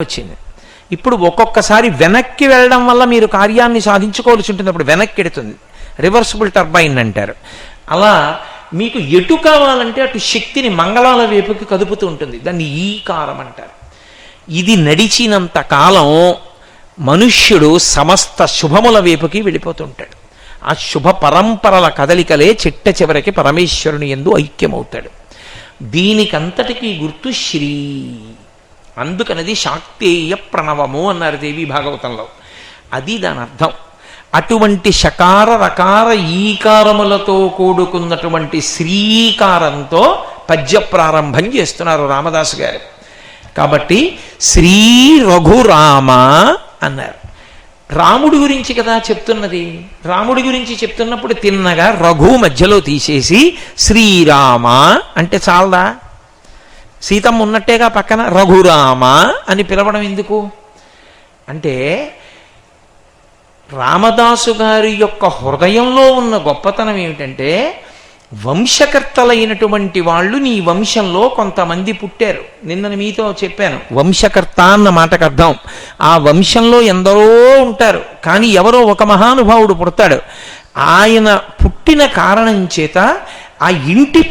వచ్చింది. ఇప్పుడు ఒక్కొక్కసారి వెనక్కి వెళ్ళడం వల్ల మీరు కార్యాన్ని సాధించుకోవాల్సి ఉంటుంది. అప్పుడు వెనక్కి ఎడుతుంది, రివర్సిబుల్ టర్బైన్ అంటారు. అలా మీకు ఎటు కావాలంటే అటు శక్తిని మంగళాల వైపుకి కదుపుతూ ఉంటుంది. దాన్ని ఈకారం అంటారు. ఇది నడిచినంత కాలం మనుష్యుడు సమస్త శుభముల వైపుకి వెళ్ళిపోతుంటాడు. ఆ శుభ పరంపరల కదలికలే చిట్ట చివరికి పరమేశ్వరుని యందు ఐక్యమవుతాడు. దీనికంతటికీ గుర్తు శ్రీ. అందుకనది శాక్తేయ ప్రణవము అన్నారు దేవి భాగవతంలో. అది దాని అర్థం. అటువంటి షకార రకార ఈకారములతో కూడుకున్నటువంటి శ్రీకారంతో పద్య ప్రారంభం చేస్తున్నారు రామదాసు గారు. కాబట్టి శ్రీ రఘురామ అన్నారు. రాముడి గురించి కదా చెప్తున్నది. రాముడి గురించి చెప్తున్నప్పుడు తిన్నగా రఘు మధ్యలో తీసేసి శ్రీరామ అంటే చాలదా? సీతమ్మ ఉన్నట్టేగా పక్కన రఘురామ అని పిలవడం ఎందుకు అంటే, రామదాసు గారి యొక్క హృదయంలో ఉన్న గొప్పతనం ఏమిటంటే, వంశకర్తలైనటువంటి వాళ్ళు నీ వంశంలో కొంతమంది పుట్టారు. నిన్న మీతో చెప్పాను, వంశకర్త అన్న మాటకు అర్థం ఆ వంశంలో ఎందరో ఉంటారు, కానీ ఎవరో ఒక మహానుభావుడు పుడతాడు. ఆయన పుట్టిన కారణం చేత ఆ ఇంటి